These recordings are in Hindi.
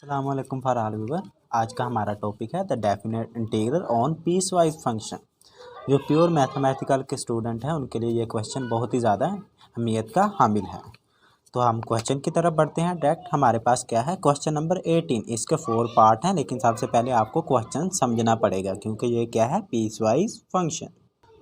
अस्सलाम वालेकुम फॉर ऑल व्यूअर। आज का हमारा टॉपिक है the definite integral on piecewise function. जो प्योर मैथमेटिकल के स्टूडेंट हैं उनके लिए ये क्वेश्चन बहुत ही ज़्यादा अहमियत का हामिल है। तो हम क्वेश्चन की तरफ बढ़ते हैं डायरेक्ट। हमारे पास क्या है, क्वेश्चन नंबर 18। इसके 4 पार्ट हैं, लेकिन सबसे पहले आपको क्वेश्चन समझना पड़ेगा क्योंकि ये क्या है, पीस वाइज फंक्शन।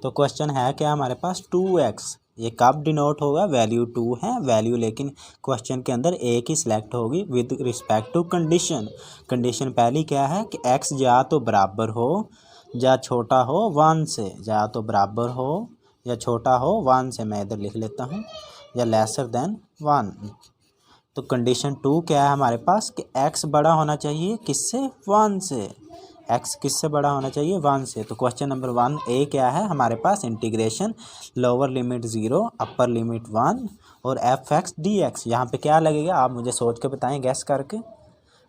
तो क्वेश्चन है क्या हमारे पास, 2x। ये कब डिनोट होगा, वैल्यू 2 है वैल्यू, लेकिन क्वेश्चन के अंदर एक ही सिलेक्ट होगी with respect to condition. Condition पहली क्या है कि x या तो बराबर हो या छोटा हो 1 से, या तो बराबर हो या छोटा हो 1 से, मैं इधर लिख लेता हूँ, या लेसर देन 1। तो कंडीशन 2 क्या है हमारे पास कि x बड़ा होना चाहिए किससे, 1 से। x किससे बड़ा होना चाहिए, 1 से। तो क्वेश्चन नंबर 1 ए क्या है हमारे पास, integration lower limit 0 upper limit 1 और एफ एक्स डी एक्स। यहाँ पर क्या लगेगा आप मुझे सोच के बताएं गैस करके।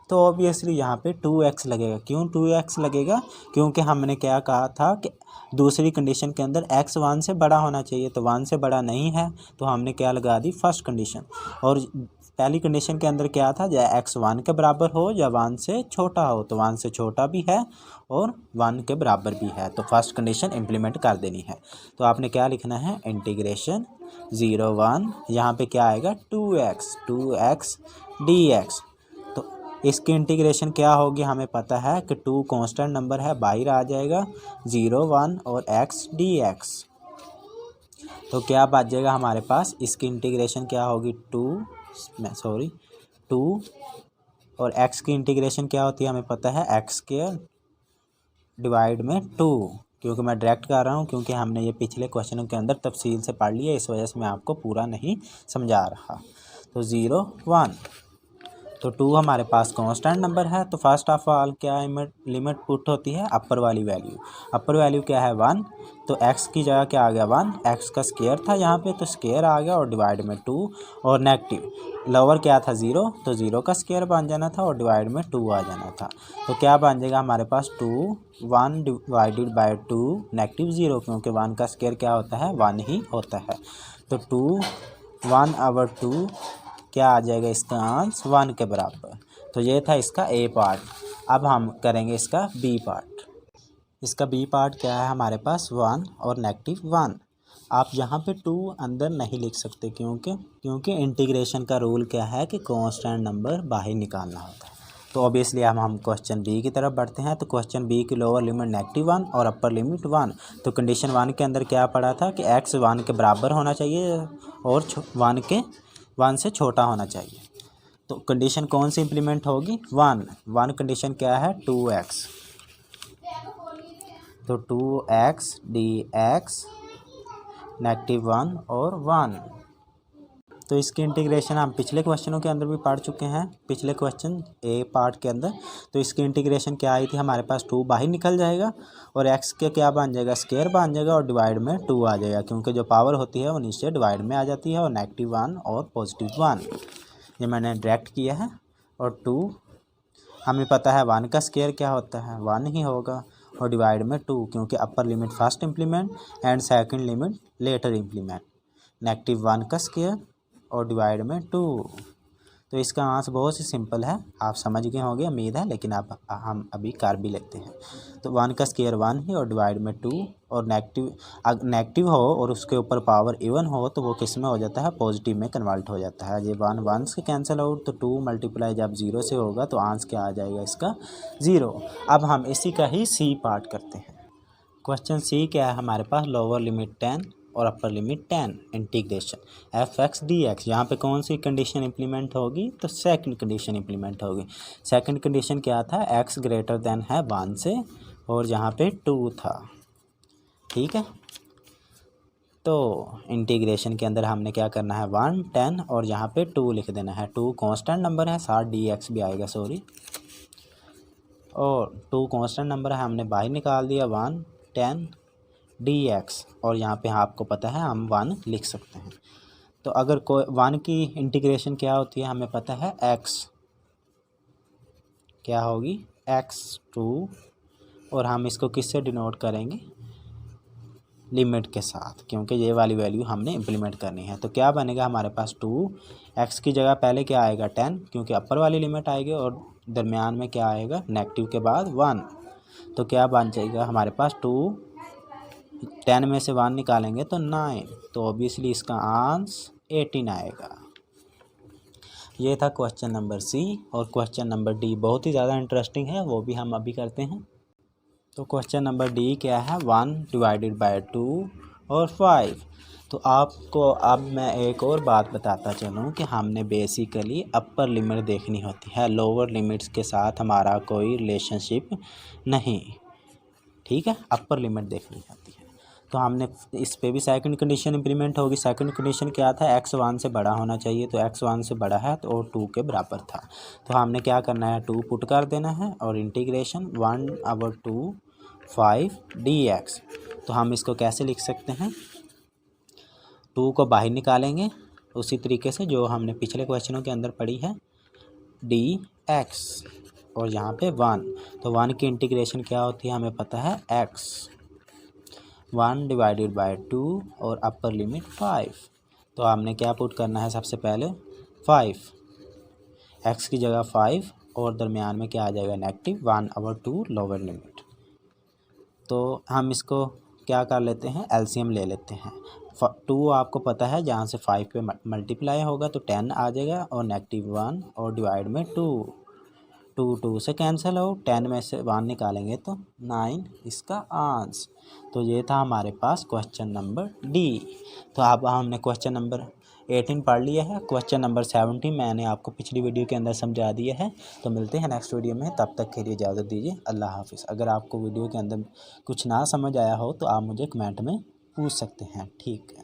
तो ऑब्वियसली यहाँ पे 2x लगेगा। क्यों 2x लगेगा, क्योंकि हमने क्या कहा था कि दूसरी कंडीशन के अंदर x 1 से बड़ा होना चाहिए, तो 1 से बड़ा नहीं है तो हमने क्या लगा दी, फर्स्ट कंडीशन। और पहली कंडीशन के अंदर क्या था, या x 1 के बराबर हो या 1 से छोटा हो, तो 1 से छोटा भी है और 1 के बराबर भी है, तो फर्स्ट कंडीशन इम्प्लीमेंट कर देनी है। तो आपने क्या लिखना है, इंटीग्रेशन 0 1, यहाँ पे क्या आएगा 2x dx। तो इसकी इंटीग्रेशन क्या होगी, हमें पता है कि 2 कांस्टेंट नंबर है, बाहर आ जाएगा 0 1 और x dx। तो क्या बच जाएगा हमारे पास, इसकी इंटीग्रेशन क्या होगी 2 और x की इंटीग्रेशन क्या होती है हमें पता है, x स्क्वायर डिवाइड में 2। क्योंकि मैं डायरेक्ट कर रहा हूँ क्योंकि हमने ये पिछले क्वेश्चनों के अंदर तफसील से पढ़ लिया, इस वजह से मैं आपको पूरा नहीं समझा रहा। तो 0 1, तो 2 हमारे पास कांस्टेंट नंबर है, तो फर्स्ट ऑफ ऑल क्या लिमिट पुट होती है, अपर वाली वैल्यू। अपर वैल्यू क्या है 1, तो x की जगह क्या आ गया 1, x का स्क्वायर था यहाँ पे तो स्क्वायर आ गया और डिवाइड में 2 और नेगेटिव। लोअर क्या था 0, तो 0 का स्क्वायर बन जाना था और डिवाइड में 2 आ जाना था। तो क्या बन जाएगा हमारे पास 2 1 डिवाइडेड बाई 2 -0, क्योंकि 1 का स्क्वायर क्या होता है 1 ही होता है। तो 2 1/2 क्या आ जाएगा, इसका आंसर 1 के बराबर। तो ये था इसका ए पार्ट। अब हम करेंगे इसका बी पार्ट। इसका बी पार्ट क्या है हमारे पास, 1 और -1। आप यहाँ पे 2 अंदर नहीं लिख सकते क्योंकि इंटीग्रेशन का रूल क्या है कि कांस्टेंट नंबर बाहर निकालना होता है। तो ऑब्वियसली हम क्वेश्चन बी की तरफ बढ़ते हैं। तो क्वेश्चन बी की लोअर लिमिट -1 और अपर लिमिट 1। तो कंडीशन 1 के अंदर क्या पड़ा था कि x 1 के बराबर होना चाहिए और 1 से छोटा होना चाहिए। तो कंडीशन कौन सी इंप्लीमेंट होगी, 1 कंडीशन क्या है 2x। तो 2x dx -1 और 1। तो इसकी इंटीग्रेशन हम पिछले क्वेश्चनों के अंदर भी पढ़ चुके हैं, पिछले क्वेश्चन ए पार्ट के अंदर। तो इसकी इंटीग्रेशन क्या आई थी हमारे पास, 2 बाहर निकल जाएगा और x के क्या बन जाएगा, स्क्वायर बन जाएगा और डिवाइड में 2 आ जाएगा, क्योंकि जो पावर होती है वो नीचे डिवाइड में आ जाती है, और -1 और +1 ये मैंने डायरेक्ट किया है। और 2 हमें पता है 1 का स्क्वायर क्या होता है 1 ही होगा, और डिवाइड में 2, क्योंकि upper limit first implement and second limit later implement. -1 का स्क्वायर और डिवाइड में 2। तो इसका आंसर बहुत ही सिंपल है, आप समझ गए होंगे उम्मीद है, लेकिन हम अभी कर भी लेते हैं। तो 1 का स्क्वायर 1 ही और डिवाइड में 2, और नेगेटिव हो और उसके ऊपर पावर इवन हो तो वो किस में हो जाता है, पॉजिटिव में कन्वर्ट हो जाता है। ये 1 से कैंसिल आउट, तो 2 मल्टीप्लाई जब 0 से होगा तो आंसर क्या आ जाएगा इसका 0। अब हम इसी का ही सी पार्ट करते हैं। क्वेश्चन सी क्या है हमारे पास, लोअर लिमिट 10 और upper limit 10, integration F x D x. यहाँ पे कौन सी कंडीशन इंप्लीमेंट होगी, तो सेकंड कंडीशन इंप्लीमेंट होगी। सेकंड कंडीशन क्या था, x ग्रेटर देन है 1 से और यहाँ पे 2 था, ठीक है। तो इंटीग्रेशन के अंदर हमने क्या करना है 1 10 और यहाँ पे 2 लिख देना है। 2 कांस्टेंट नंबर है, साथ dx भी आएगा, सॉरी, और 2 कांस्टेंट नंबर है, हमने बाहर निकाल दिया 1 10 dx, और यहाँ पे आपको पता है हम 1 लिख सकते हैं। तो अगर कोई 1 की इंटीग्रेशन क्या होती है हमें पता है, x क्या होगी x2, और हम इसको किससे डिनोट करेंगे, लिमिट के साथ, क्योंकि ये वाली वैल्यू हमने इम्प्लीमेंट करनी है। तो क्या बनेगा हमारे पास 2, x की जगह पहले क्या आएगा 10, क्योंकि अपर वाली लिमिट आएगी, और दरमियान में क्या आएगा, नेगेटिव के बाद 1, तो क्या बन जाएगा हमारे पास 2। 10 में से 1 निकालेंगे तो 9, तो ऑब्वियसली इसका आंसर 18 आएगा। ये था क्वेश्चन नंबर सी। और क्वेश्चन नंबर डी बहुत ही ज़्यादा इंटरेस्टिंग है, वो भी हम अभी करते हैं। तो क्वेश्चन नंबर डी क्या है, 1 डिवाइडेड बाय 2 और 5। तो आपको अब मैं एक और बात बताता चलूँ कि हमने बेसिकली अपर लिमिट देखनी होती है, लोअर लिमिट्स के साथ हमारा कोई रिलेशनशिप नहीं, ठीक है, अपर लिमिट देखनी होती है। तो हमने इस पे भी सेकंड कंडीशन इंप्लीमेंट होगी। सेकंड कंडीशन क्या था, x 1 से बड़ा होना चाहिए, तो x 1 से बड़ा है तो और 2 के बराबर था। तो हमने क्या करना है, 2 पुट कर देना है और इंटीग्रेशन 1/2 5 dx। तो हम इसको कैसे लिख सकते हैं, 2 को बाहर निकालेंगे उसी तरीके से जो हमने पिछले क्वेश्चनों के अंदर पढ़ी है, dx और यहाँ पे 1। तो 1 की इंटीग्रेशन क्या होती है हमें पता है, x 1 डिवाइडेड बाय 2 और अपर लिमिट 5। तो हमने क्या पुट करना है, सबसे पहले 5, x की जगह 5 और दरमियान में क्या आ जाएगा, नेगेटिव 1/2 लोअर लिमिट। तो हम इसको क्या कर लेते हैं, एलसीएम ले लेते हैं। 2 आपको पता है जहाँ से 5 पे मल्टीप्लाई होगा तो 10 आ जाएगा और -1 और डिवाइड में 2, 2 से कैंसिल हो, 10 में से 1 निकालेंगे तो 9 इसका आंसर। तो ये था हमारे पास क्वेश्चन नंबर डी। तो अब हमने क्वेश्चन नंबर 18 पढ़ लिया है। क्वेश्चन नंबर 17 मैंने आपको पिछली वीडियो के अंदर समझा दिया है। तो मिलते हैं नेक्स्ट वीडियो में, तब तक के लिए इजाज़त दीजिए, अल्लाह हाफिज़। अगर आपको वीडियो के अंदर कुछ ना समझ आया हो तो आप मुझे कमेंट में पूछ सकते हैं, ठीक है।